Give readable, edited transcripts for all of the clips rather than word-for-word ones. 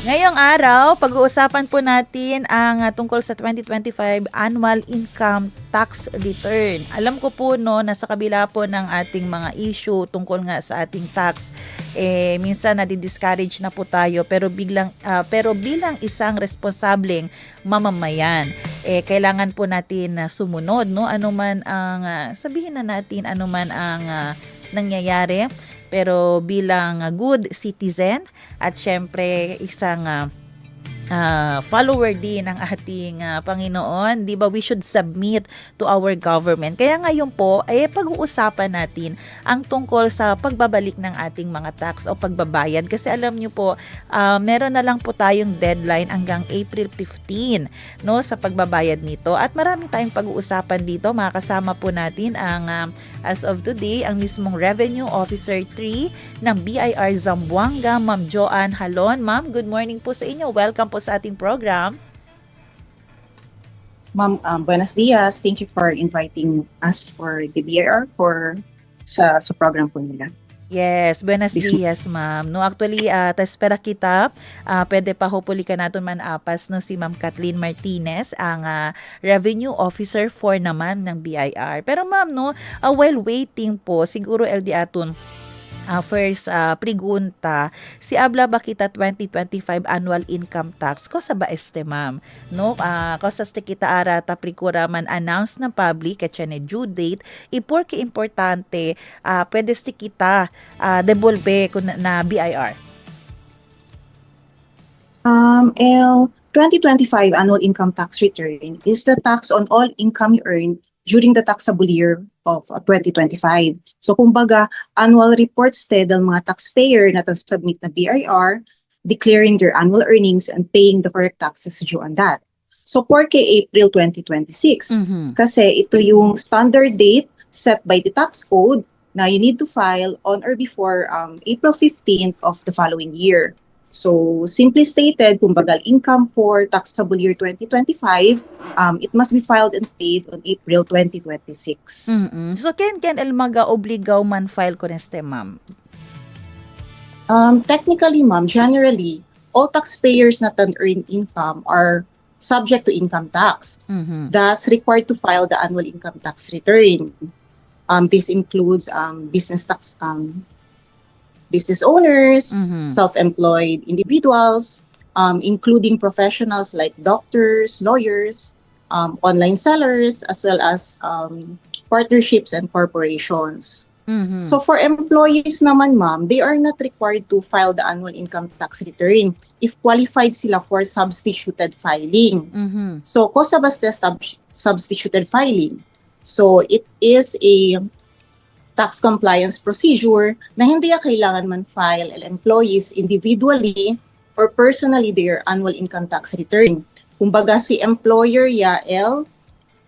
Ngayong araw, pag-uusapan po natin ang tungkol sa 2025 Annual Income Tax Return. Alam ko po no, na sa kabila po ng ating mga issue tungkol nga sa ating tax, minsan nadi-discourage na po tayo pero bilang isang responsableng mamamayan, kailangan po natin sumunod no, anuman ang sabihin na natin anuman ang nangyayari, pero bilang good citizen at syempre isang follower din ng ating Panginoon, 'di ba? We should submit to our government. Kaya ngayon po ay pag-uusapan natin ang tungkol sa pagbabalik ng ating mga tax o pagbabayad kasi alam niyo po, meron na lang po tayong deadline hanggang April 15, no, sa pagbabayad nito. At marami tayong pag-uusapan dito. Makakasama po natin ang as of today ang mismong Revenue Officer 3 ng BIR Zamboanga, Ma'am Joanne Halon. Ma'am, good morning po sa inyo. Welcome po sa ating program. Ma'am, buenos dias. Thank you for inviting us for the BIR sa program po nila. Yes, buenos dias, ma'am. No, actually, espera kita, pwede pa hopefully ka natin man-apas no, si Ma'am Kathleen Martinez, ang Revenue Officer 4 naman ng BIR. Pero ma'am, no, while waiting po, siguro LD aton, first pregunta, si abla ba kita 2025 annual income tax ko sa ba este ma'am, no, kosas te kita ara ta prikura man announce na public at siya due date iporke importante pwede sti kita devolve kun na BIR. El 2025 annual income tax return is the tax on all income you earn during the taxable year of 2025. So kumbaga, annual reports ng mga taxpayer na submit na BIR, declaring their annual earnings and paying the correct taxes due on that. So porke April 2026, kasi ito yung standard date set by the tax code na you need to file on or before April 15th of the following year. So, simply stated, kumbaga income for taxable year 2025, it must be filed and paid on April 2026. So, ken el maga-obligaw man file ko neste, ma'am? Technically, ma'am, generally, all taxpayers na earn income are subject to income tax. Thus, required to file the annual income tax return. This includes business tax, business owners, self-employed individuals, including professionals like doctors, lawyers, online sellers, as well as partnerships and corporations. So for employees naman, ma'am, they are not required to file the annual income tax return if qualified sila for substituted filing. So, kosa basta substituted filing? So, it is a tax compliance procedure na hindi kailangan man file employees individually or personally their annual income tax return. Kumbaga si employer yael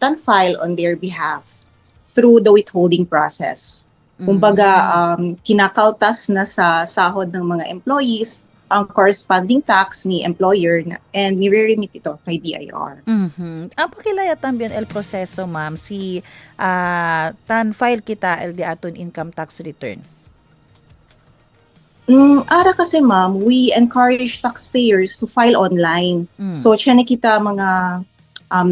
can file on their behalf through the withholding process. Kumbaga kinakaltas na sa sahod ng mga employees ang corresponding tax ni employer and nire-remit ito kay BIR. Ang pakilaya también el proseso, ma'am, si tan file kita el di aton income tax return. Ara kasi ma'am, we encourage taxpayers to file online. So siya kita mga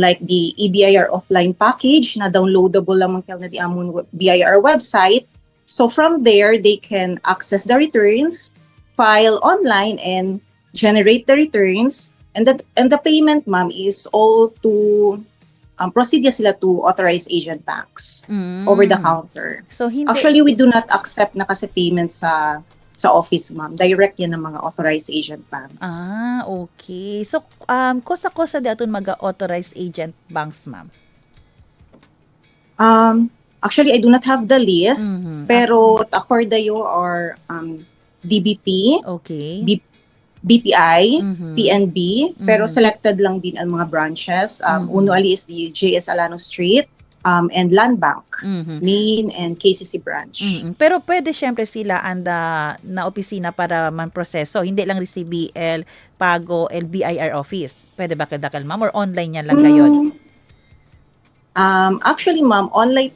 like the eBIR offline package na downloadable lamang na di amon BIR website. So from there, they can access the returns, file online and generate the returns, and the payment, ma'am, is all to proceed sila to authorized agent banks over the counter. So actually we do not accept na kasi payment sa office, ma'am. Direct yan ng mga authorized agent banks. Okay. So kosa di aton mag-authorized agent banks, ma'am? Actually, I do not have the list, pero Accordayo or DBP, okay, BPI, PNB, pero selected lang din ang mga branches. Uno ali is the JS Alano Street, and Land Bank, main and KCC branch. Pero pwede syempre sila anda na opisina para man proseso, hindi lang CBL, Pago, LBIR office. Pwede ba kadakal, ma'am, or online yan lang gayon? Actually, ma'am, online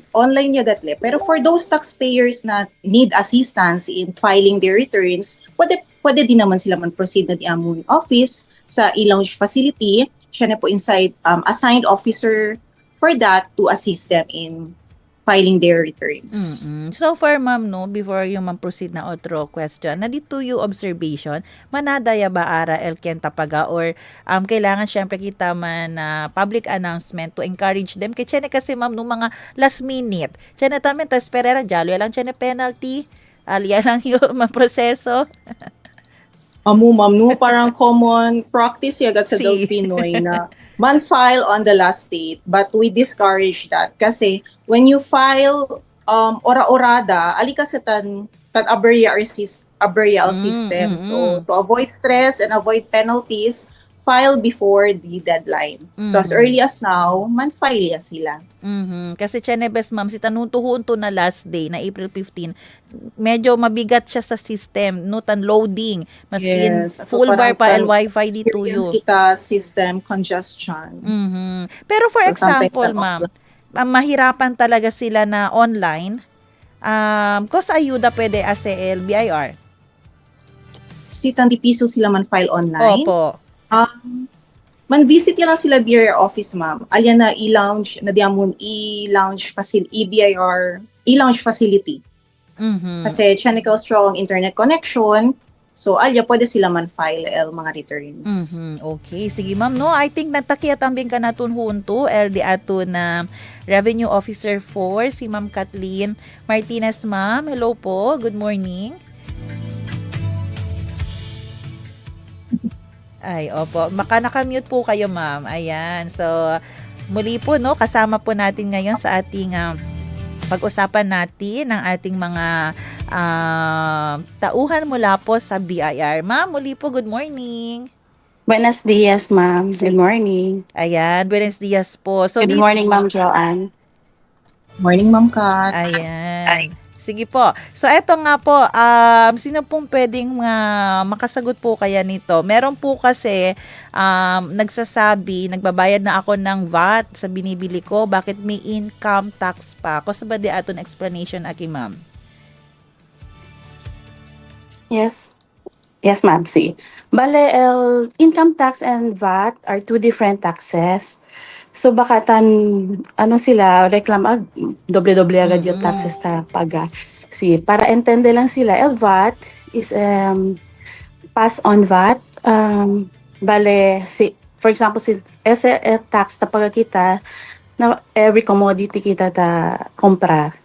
niya gatle. Pero for those taxpayers na need assistance in filing their returns, pwede pwede din naman sila man-proceed na di amon office sa e-lounge facility. Siya na po inside assigned officer for that to assist them in filing their returns. So far, ma'am, no, before yung proceed na otro question, na dito yung observation, manadaya ba ara el ken tapaga or kailangan syempre kita man public announcement to encourage them. Kaya chene kasi ma'am, no mga last minute, chene tamen tas perera jalo lang chene penalty, alya lang yung proseso. Ma'am, no, parang common practice yagat sa daw Si. Pinoy na man file on the last date, but we discourage that kasi when you file ora-orada, ali kasi tan aberya system. So to avoid stress and avoid penalties, file before the deadline. So as early as now, man file ya sila. Kasi Chenebes ma'am, si tanutuhon to na last day na April 15, medyo mabigat siya sa system, no tan loading, maskin Yes. full bar pa el Parang wifi dito experience yo. kita system congestion. Pero for So, sometimes example that ma'am, mahirapan talaga sila na online. Kos ayuda pwede as el BIR. Si Tanti Piso sila man file online. Opo. Man visit lang sila BIR office, ma'am. Alya na e-lounge, na diamond e-lounge facility, EBIR, e-lounge facility. Kasi technical strong internet connection. So, alya, pwede sila man file mga returns. Okay, sige ma'am. No, I think nagtakiat ambing ka natun hunto, LD ato na Revenue Officer 4, si Ma'am Kathleen Martinez, ma'am. Hello po, good morning. Ay, opo. Maka nakamute po kayo, ma'am. Ayan. So, muli po, no, kasama po natin ngayon sa ating pag-usapan natin ng ating mga tauhan mula po sa BIR. Ma'am, muli po, good morning. Buenos dias, ma'am. Good morning. Ayan, buenos dias po. So, Good morning, Ma'am Joanne. Morning, Ma'am Kat. Ayan. Sige po. So, eto nga po, sino pong pwedeng makasagot po kaya nito? Meron po kasi nagsasabi, nagbabayad na ako ng VAT sa binibili ko, bakit may income tax pa? Kasi ba di aton explanation, aki ma'am? Yes. Yes, ma'am. See. Bale, income tax and VAT are two different taxes. So baka sila, doble-doble agad yung taxes ta paga. Si, para entende lang sila, VAT is pass on VAT. Bale, for example, ese tax ta paga kita, na every commodity kita ta kompra.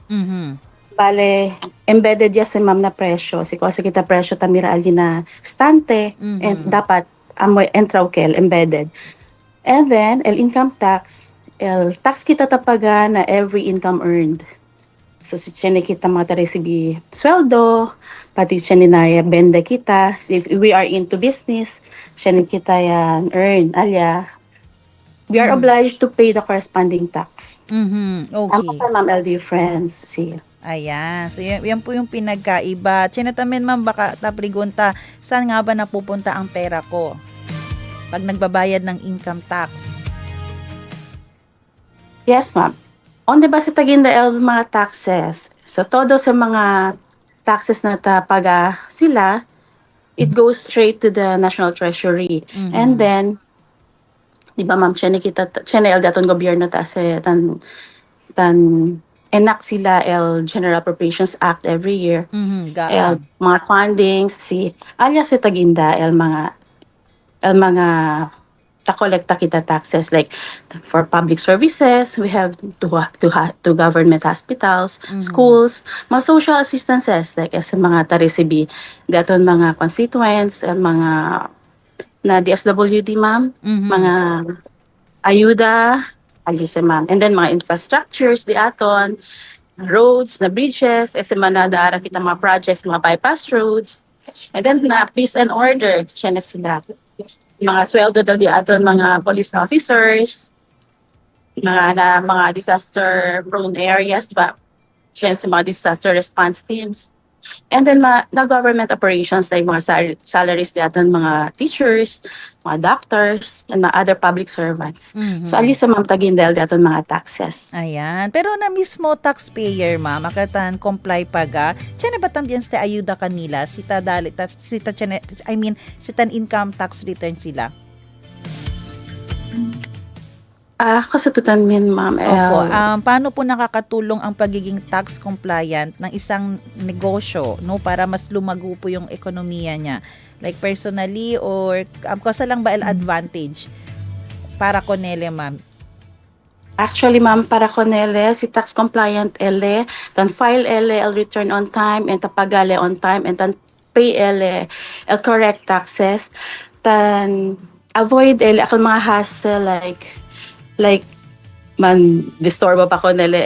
Bale, embedded ya sa ma'am na presyo. Kasi kita presyo tamira ali na stante, and dapat entraw kel embedded. And then, income tax, tax kita tapaga na every income earned. So, si Chene kita mataresibi sweldo, pati Chene na benda kita. So, if we are into business, Chene kita yan earn, alya. We are obliged to pay the corresponding tax. Okay. Ang pa, ma'am, LD friends, see. Ayan. So, yan po yung pinagkaiba. Chinatamin, ma'am, baka taprigunta, saan nga ba napupunta ang pera ko pag nagbabayad ng income tax? Yes, ma'am. On the base taginda mga taxes. So, todo sa mga taxes na tapaga sila, it goes straight to the National Treasury. And then, di ba ma'am, chene daton gobyerno ta se tan enact sila General Appropriations Act every year. Mga fundings, alya sa taginda mga ta-collecta kita taxes like for public services, we have to government hospitals, schools, mga social assistances like sa mga taresibi daton mga constituents, mga na DSWD, ma'am, mga ayuda, alisa ma'am, and then mga infrastructures di aton, roads, na bridges, mga daara kita mga projects, mga bypass roads, and then na peace and order, siya na sila. Mga sweldo daw di aton mga police officers, mga disaster prone areas, ba? Siya sa mga disaster response teams. And then na government operations like mga salaries natin mga teachers, mga doctors, and mga other public servants. So Mhm. alis sa Ma'am Tagindel daton mga taxes. Ayan. Pero na mismo taxpayer, ma'am, makatan comply paga. Tiyan na ba también sa ayuda kanila? Sita dali, sita tiyan, I mean, sitan income tax return sila. Kasatutan min Ma'am Opo. El. Paano po nakakatulong ang pagiging tax compliant ng isang negosyo, no, para mas lumago po yung ekonomiya niya? Like personally or kasa lang ba el advantage para Conele, ma'am? Actually, Ma'am, para ko nele, si tax compliant ele, tan file ele, el return on time, and tapagale on time, and tan pay ele, el correct taxes, tan avoid ele, akal mga hassle like man disturbo pa ko nele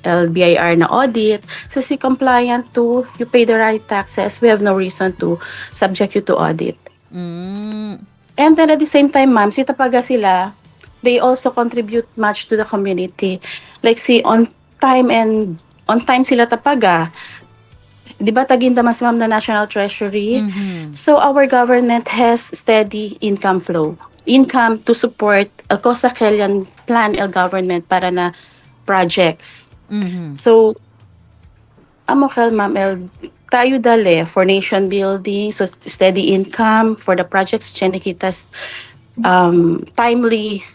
el BIR na audit. So si compliant to, you pay the right taxes, we have no reason to subject you to audit. Mm. And then at the same time, ma'am, si tapaga sila, they also contribute much to the community. Like si on time sila tapaga. 'Di ba taginda mas ma'am na National Treasury? Mhm. So our government has steady income flow. Income to support el Costa Kalian plan el government para na projects. Mhm. So amo kal ma'am el tayo dali for nation building, so steady income for the projects chinikitas timely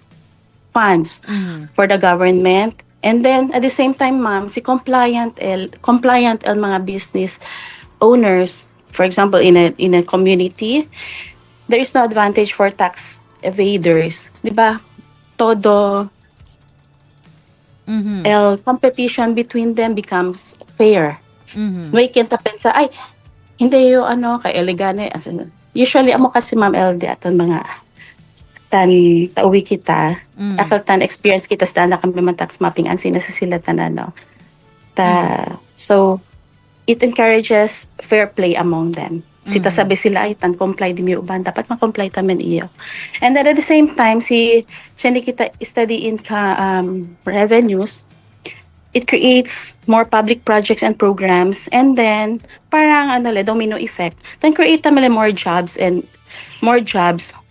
funds Mhm. for the government. And then at the same time, ma'am, si compliant el mga business owners, for example, in a community, there is no advantage for tax evaders, 'di ba? Todo Mhm. el competition between them becomes fair. Mhm. May kinta pensa, ay, hindi yung ano, kay elegane. Usually, amo kasi ma'am LD aton mga tan tauwi kita, Mm. akal tan experience kita sa na kami man tax mapping ang sinasasilatan ano. So it encourages fair play among them. Sita Mhm. sabi sila ay tan comply di mi uban dapat ma-comply tamen iyo. And then at the same time si siya kita study income revenues, it creates more public projects and programs, and then parang ano le domino effect, then create tamele more jobs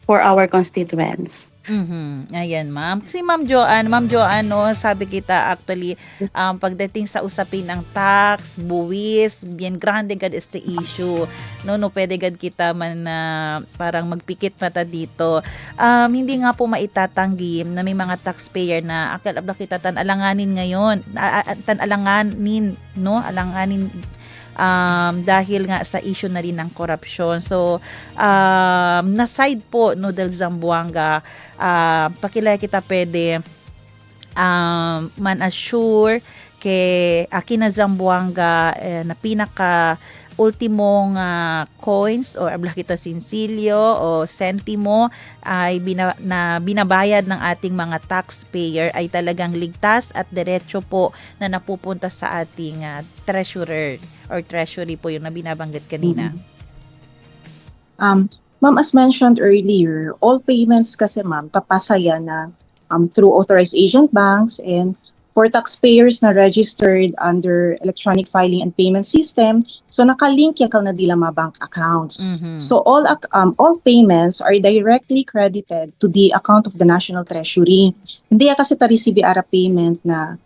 for our constituents. Mhm. Ayan, ma'am. Si Ma'am Joanne, no, sabi kita actually, pagdating sa usapin ng tax, buwis, bien grande gad is the issue. No, pwede gad kita man na parang magpikit mata dito. Hindi nga po maitatanggi na may mga taxpayer na akal abla kita tan alanganin ngayon, tan alanganin, no, alanganin dahil nga sa issue na rin ng korupsyon. So, na side po no del Zamboanga, pakilala kita pwede man assure kay Akina Zamboanga na pinaka ultimong coins or abla kita sinsilyo o sentimo ay binabayad ng ating mga taxpayer ay talagang ligtas at diretso po na napupunta sa ating treasurer or treasury po yung na binabanggit kanina. Ma'am, as mentioned earlier, all payments kasi ma'am, papasaya na through authorized agent banks, and for taxpayers na registered under electronic filing and payment system, so nakalink yakal na dila mga bank accounts. Mhm. So all payments are directly credited to the account of the National Treasury. Hindi ya kasi ta-receive ara payment na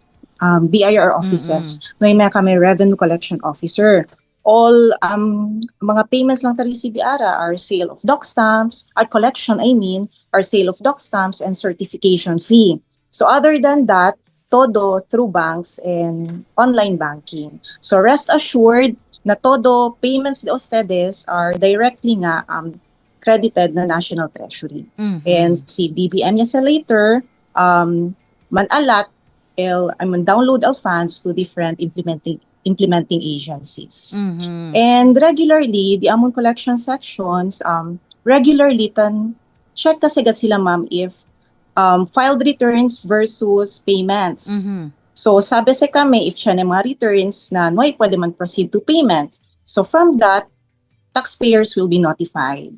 BIR offices. May kami revenue collection officer. All mga payments lang ta-receive ara are sale of doc stamps, collection are sale of doc stamps and certification fee. So other than that, todo through banks and online banking. So rest assured na todo payments de ustedes are directly nga credited na National Treasury. Mhm. And si DBM niya sa later, man-alat, download el funds to different implementing agencies. Mhm. And regularly, the among collection sections, regularly check kasi agad sila ma'am if filed returns versus payments. Mhm. So sabi sa kami, if siya na mga returns na pwede man proceed to payment. So from that, taxpayers will be notified.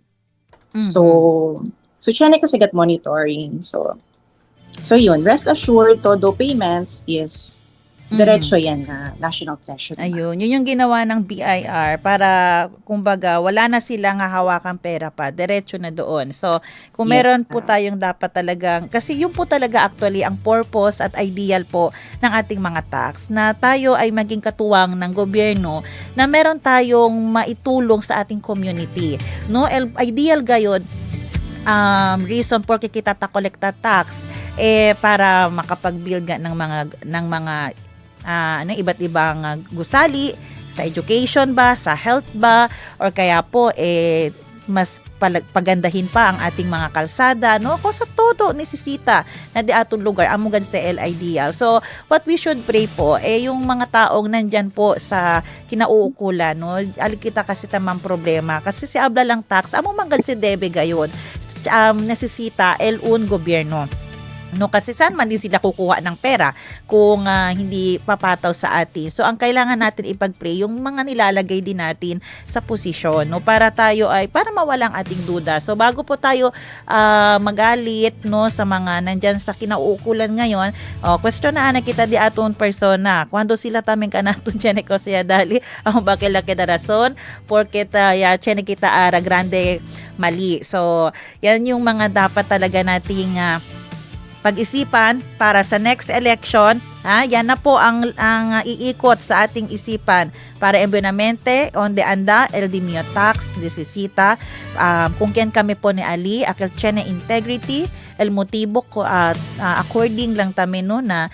Mhm. So siya na kasi agad monitoring. So yun, rest assured, todo payments is diretso yan na National Treasury. Ayun, yun yung ginawa ng BIR para kumbaga wala na silang hahawakang pera pa, diretso na doon. So, kung Yes. meron po tayong dapat talagang, kasi yun po talaga actually ang purpose at ideal po ng ating mga tax, na tayo ay maging katuwang ng gobyerno na meron tayong maitulong sa ating community. No, ideal gayon reason for kita ta kolekta tax para makapag-build ng mga iba't ibang gusali sa education ba, sa health ba, or kaya po mas pagandahin pa ang ating mga kalsada, no? Kung sa todo nisisita na di atong lugar amugan sa LIDL. So, what we should pray po yung mga taong nandyan po sa kinauukulan, no? Alikita kasi tamang problema kasi si abla lang tax amo manggan si debe gayon. Nesesita elun gobyerno. No, kasi saan man din sila kukuha ng pera kung hindi papataw sa atin. So, ang kailangan natin ipag-pray yung mga nilalagay din natin sa posisyon, no, para mawala ang ating duda. So, bago po tayo magalit, no, sa mga nandyan sa kinauukulan ngayon, questionaan na kita di aton persona. Kuando sila taming kanaton tiyan ko siya dali, bakit laki na rason, porket tiyan kita ara grande mali. So, yan yung mga dapat talaga nating pag-isipan para sa next election. Yan na po ang iikot sa ating isipan para embonamente onde anda el dimio tax desisita kung kian kami po ni Ali akil tiene integrity el motibo ko according lang tamin no na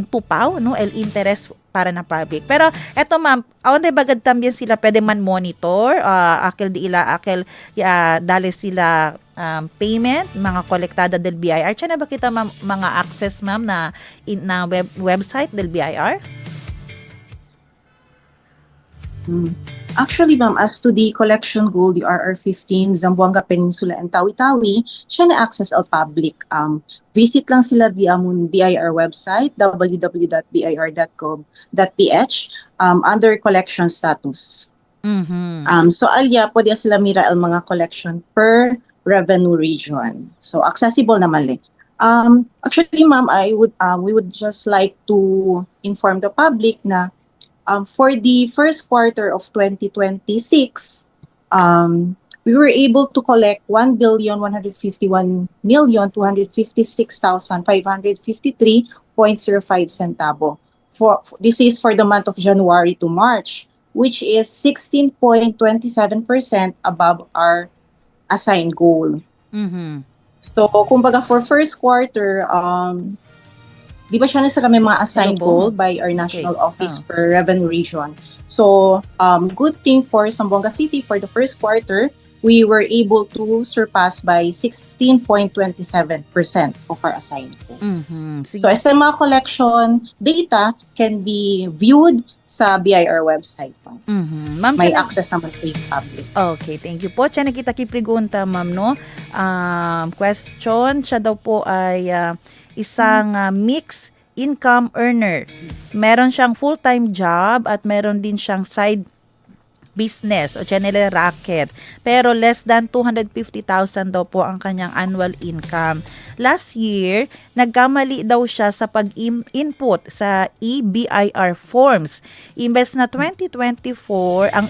pupaw no el interest para na public. Pero eto ma'am, onde bagad también sila pwede man monitor akil dali sila payment, mga kolektada del BIR. Tiyan na ba kita mga access ma'am na website del BIR? Actually, ma'am, as to the collection goal, the RR15, Zamboanga Peninsula and Tawi-Tawi, siya na-access al public. Visit lang sila di amon BIR website, www.bir.gov.ph, under collection status. So, alya, pwede sila mira ang mga collection per revenue region. So, accessible naman actually, ma'am, we would just like to inform the public na for the first quarter of 2026, we were able to collect 1,151,256,553.05 centavo. This is for the month of January to March, which is 16.27% above our assigned goal. So, kumbaga for first quarter, di ba siya nasa kami mga assigned goal by our national office per revenue region. So, good thing for Zamboanga City for the first quarter, we were able to surpass by 16.27% of our assigned goal. So, as mga collection data can be viewed sa BIR website. Ma'am, may access naman sa public. Okay, thank you po. Tiyan nakita kipregunta, ma'am, no? Question, siya daw po ay isang mixed income earner. Meron siyang full-time job at meron din siyang side business o channel racket. Pero less than 250,000 daw po ang kanyang annual income. Last year, nagkamali daw siya sa pag-input sa EBIR forms. Imbes na 2024 ang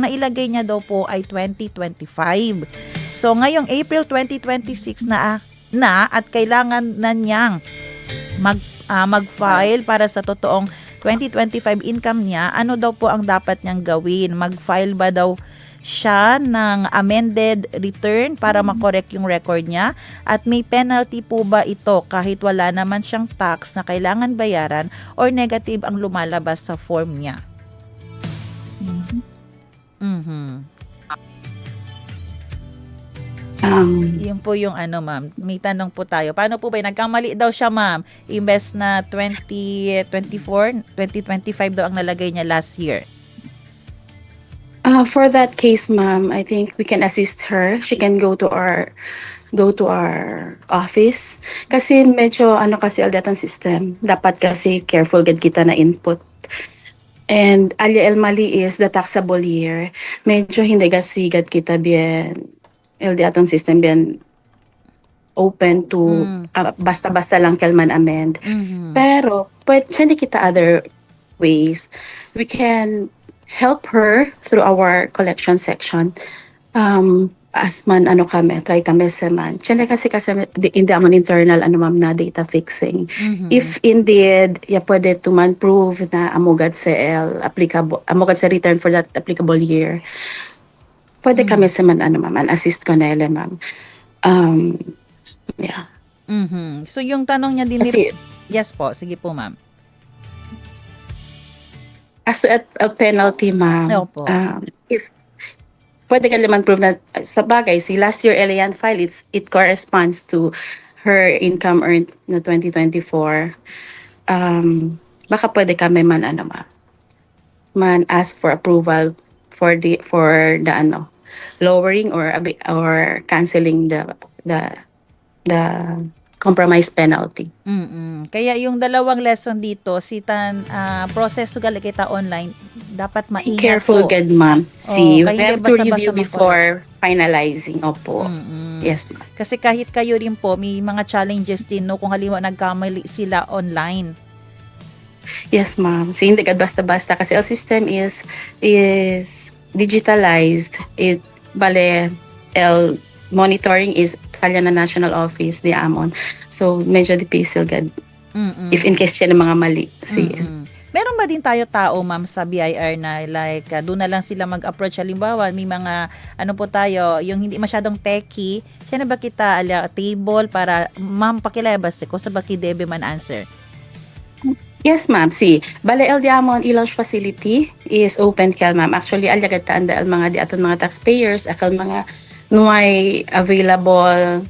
nailagay niya daw po ay 2025. So ngayong April 2026 na at kailangan na niyang mag-file para sa totoong 2025 income niya, ano daw po ang dapat niyang gawin? Mag-file ba daw siya ng amended return para makorek yung record niya? At may penalty po ba ito kahit wala naman siyang tax na kailangan bayaran or negative ang lumalabas sa form niya? Yun po yung ma'am. May tanong po tayo. Paano po ba? Nagkamali daw siya, ma'am. Imbes na 2024, 2025 daw ang nalagay niya last year. For that case, ma'am, I think we can assist her. She can go to our office. Kasi medyo kasi aldatang system. Dapat kasi careful gad kita na input. And alya el mali is the taxable year. Medyo hindi kasi gad kita bien el atong system bien open to basta-basta lang kalman amend. Mhm. Pero pwede kita other ways. We can help her through our collection section. As man try kami sa man. Siya kasi hindi amon internal ma'am na data fixing. Mhm. If indeed pwede to man prove na amugad sa applicable, amugad sa return for that applicable year, pwede kami sa man ma'am, assist ko na ma'am. Yeah. Mhm. So yung tanong niya din Kasi yes po, sige po ma'am. as to a penalty ma'am, Opo. if pwede ka naman prove na sa bagay, si last year Elian file, it corresponds to her income earned na 2024. Baka pwede kami man man ask for approval for the lowering or canceling the compromise penalty. Kaya yung dalawang lesson dito, proseso gali kita online, dapat maingat Careful po. good ma'am. kaya See, we hindi have to basta-basta review before finalizing. Opo. Yes ma'am. Kasi kahit kayo rin po, may mga challenges din, no, kung halimbawa nagkamali sila online. Yes ma'am. See, hindi ka basta-basta kasi our system is digitalized. Monitoring is talya na national office di amon. So medyo difícil gad. If in case siya ng mga mali. Sige. Meron ba din tayo tao, ma'am, sa BIR na like, doon na lang sila mag-approach? Halimbawa, may mga, po tayo, yung hindi masyadong techie, siya na ba kita table para, ma'am, pakilabas ko sa baki debe man answer? Yes, ma'am. See, Bale El Diamond e-launch facility is open kay ma'am. Actually, alagad taan dahil mga di aton mga taxpayers, akal mga nuay available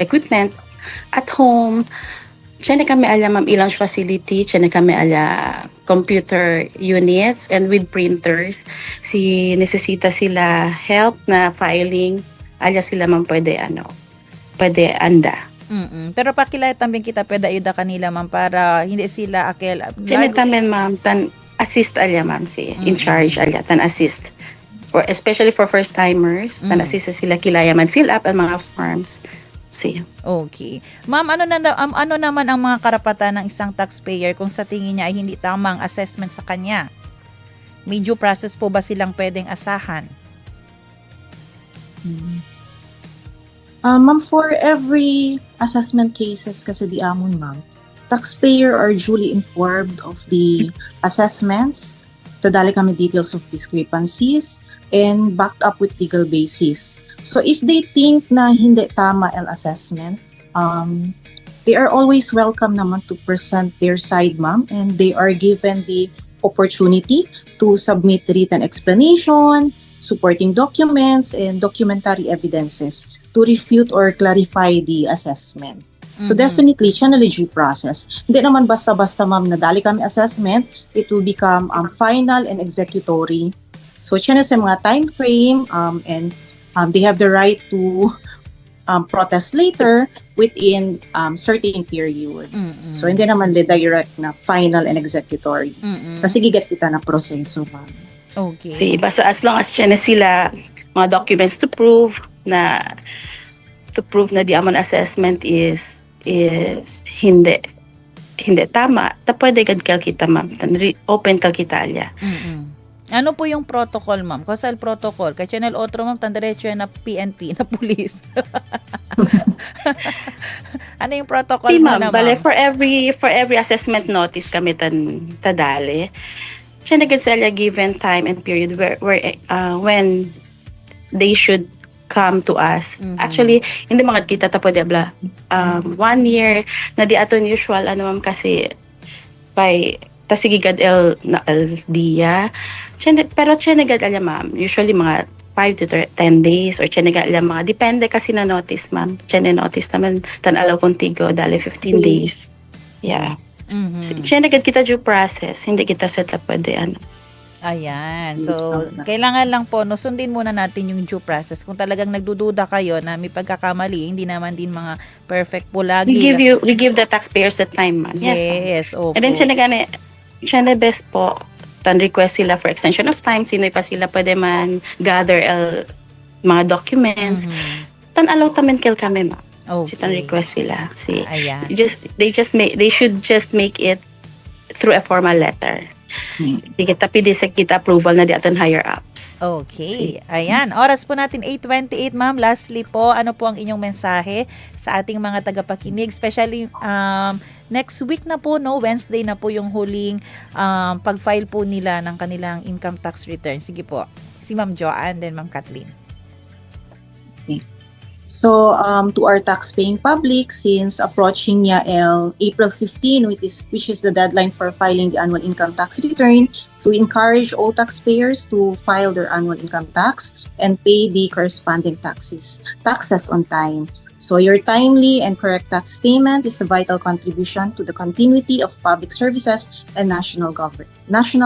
equipment at home. Siya na kami ma'am e-launch facility, siya na kami computer units and with printers. Si necesita sila help na filing, sila ma'am pwede anda. Pero pakilala también kita pwede ayuda kanila, ma'am, para hindi sila Kaya tamen ma'am, assist ma'am in charge tan assist. Especially for first timers, tan assist sila kilaya man fill up ang mga forms. Okay. Ma'am, ano naman ang mga karapatan ng isang taxpayer kung sa tingin niya ay hindi tamang assessment sa kanya? May due process po ba silang pwedeng asahan? Ma'am, for every assessment cases kasi di amon, ma'am, taxpayer are duly informed of the assessments, tadali kami details of discrepancies, and backed up with legal basis. So if they think na hindi tama assessment, they are always welcome naman to present their side, ma'am, and they are given the opportunity to submit written explanation, supporting documents, and documentary evidences to refute or clarify the assessment. So definitely, siya na due process. Hindi naman basta-basta, ma'am, na dali kami assessment, it will become final and executory. So siya na sa mga time frame, and they have the right to protest later within certain period. So hindi naman direct na final and executory. Kasi gigat kita na proseso, ma'am. Okay. See, basta as long as siya na sila mga documents to prove na the amount assessment is hindi tama, pwede gad kita ma'am, open kita alya. Ano po yung protocol, ma'am? Kasal protocol. Kay Channel Otro, ma'am, tandiretso na PNP, na police. Ano yung protocol mo na, ma'am? Bale, for every assessment notice kami tadali, siya na sila given time and period where when they should come to us. Actually, hindi mga kita pwede 1 year na di aton usual ma'am kasi by tasigigad dia. Pero chenegad ma'am, usually mga 5 to 10 days or chenegad mga depende kasi na notice ma'am. Notice naman tan alaw contigo dali 15 days. Yeah. Chenegad kita due process, hindi kita set up pwede Ayan. So, kailangan lang po, sundin muna natin yung due process. Kung talagang nagdududa kayo na may pagkakamali, hindi naman din mga perfect po lagi. We give the taxpayers the time, ma'am. Yes, opo. And then siya na best po, request sila for extension of time, sino pa sila pwede man gather mga documents. tan alaw tamen kel kami ma'am. Si tan Okay. request sila. Ayan. They should just make it through a formal letter. Di kita pidisek kita approval na di aton higher ups. Okay. Ayan. Oras po natin 8:28, ma'am. Lastly po, ano po ang inyong mensahe sa ating mga tagapakinig? Especially next week na po, no? Wednesday na po yung huling pag-file po nila ng kanilang income tax return. Sige po. Si Ma'am Joanne, then Ma'am Kathleen. So, to our tax-paying public, since approaching niya April 15, which is the deadline for filing the annual income tax return, so we encourage all taxpayers to file their annual income tax and pay the corresponding taxes on time. So, your timely and correct tax payment is a vital contribution to the continuity of public services and national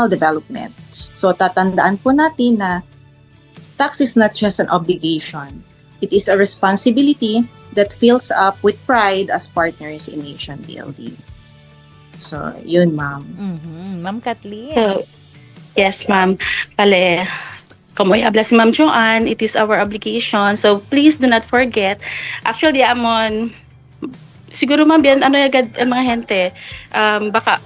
development. So, tatandaan po natin na tax is not just an obligation. It is a responsibility that fills up with pride as partners in nation building. So, yun, ma'am. Ma'am Kathleen. So, yes, ma'am. Pale, como habla si Ma'am Joanne, it is our obligation. So, please do not forget. Actually, amon, siguro ma'am, yan, ano agad ang mga hente, baka,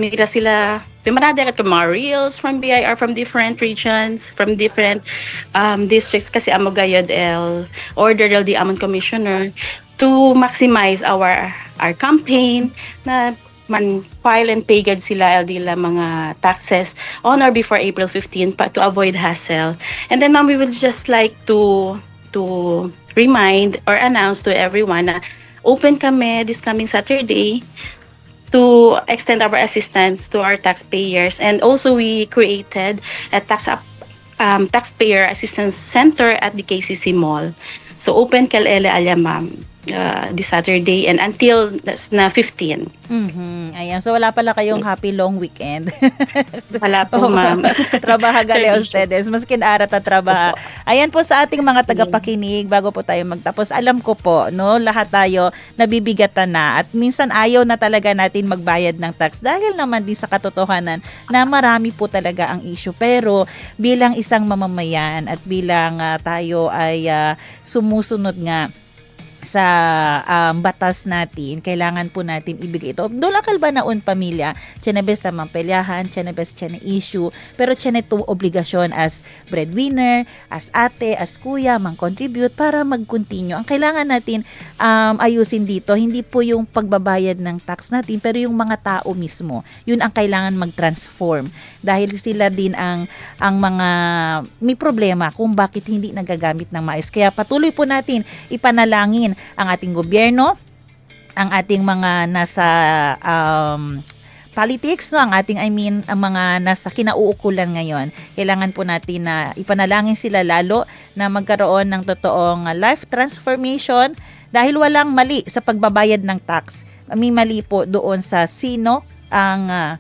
mira sila, pimanadagat ko mga reels from BIR, from different regions, from different districts, kasi amo gayod order di amon commissioner to maximize our campaign na man file and pay gad sila la mga taxes on or before April 15 to avoid hassle. And then ma'am, we would just like to remind or announce to everyone na open kami this coming Saturday to extend our assistance to our taxpayers. And also we created a taxpayer assistance center at the KCC Mall. So open kalele alya ma'am this Saturday and until na 15. Ayan. So, wala pala kayong happy long weekend. Wala po, ma'am. Trabaha gali Sir, ustedes. Maskin arat at trabaha. Ayan po sa ating mga tagapakinig, bago po tayo magtapos, alam ko po, no, lahat tayo nabibigatan na at minsan ayaw na talaga natin magbayad ng tax dahil naman din sa katotohanan na marami po talaga ang issue. Pero bilang isang mamamayan at bilang tayo ay sumusunod nga sa batas natin, kailangan po natin ibigay ito. Dolakal ba naon pamilya? Tiyanabes sa mampelyahan, tiyanabes tiyan issue, pero tiyan ito obligasyon as breadwinner, as ate, as kuya, mang-contribute para mag-continue. Ang kailangan natin ayusin dito, hindi po yung pagbabayad ng tax natin, pero yung mga tao mismo. Yun ang kailangan mag-transform. Dahil sila din ang mga may problema kung bakit hindi nagagamit ng maayos. Kaya patuloy po natin ipanalangin ang ating gobyerno, ang ating mga nasa politics, no, ang mga nasa kinauukulan ngayon. Kailangan po natin na ipanalangin sila lalo na magkaroon ng totoong life transformation dahil walang mali sa pagbabayad ng tax. May mali po doon sa sino ang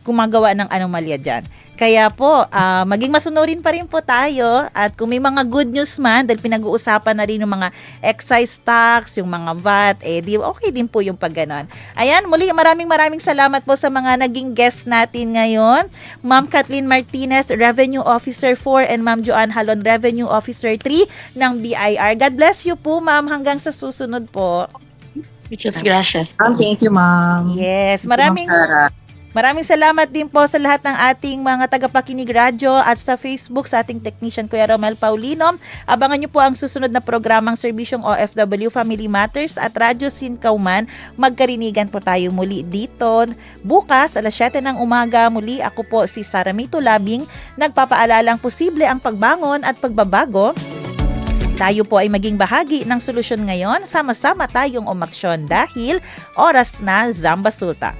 gumagawa ng anomalya dyan. Kaya po, maging masunurin pa rin po tayo at kung may mga good news man, dahil pinag-uusapan na rin yung mga excise tax, yung mga VAT, okay din po yung pagganon. Ayan, muli maraming salamat po sa mga naging guest natin ngayon. Ma'am Kathleen Martinez, Revenue Officer 4 and Ma'am Joanne Halon, Revenue Officer 3 ng BIR. God bless you po, ma'am, hanggang sa susunod po. Muchas gracias. Thank you, ma'am. Yes, Ma'am Sara. Maraming salamat din po sa lahat ng ating mga tagapakinig radyo at sa Facebook sa ating technician Kuya Romel Paulino. Abangan niyo po ang susunod na programang Serbisyong OFW Family Matters at Radyo Sinkauman. Magkarinigan po tayo muli dito bukas alas 7 ng umaga. Muli ako po si Sara May Tulabing, nagpapaalalang posible ang pagbangon at pagbabago. Tayo po ay maging bahagi ng solusyon ngayon. Sama-sama tayong umaksyon dahil oras na Zamba Sulta.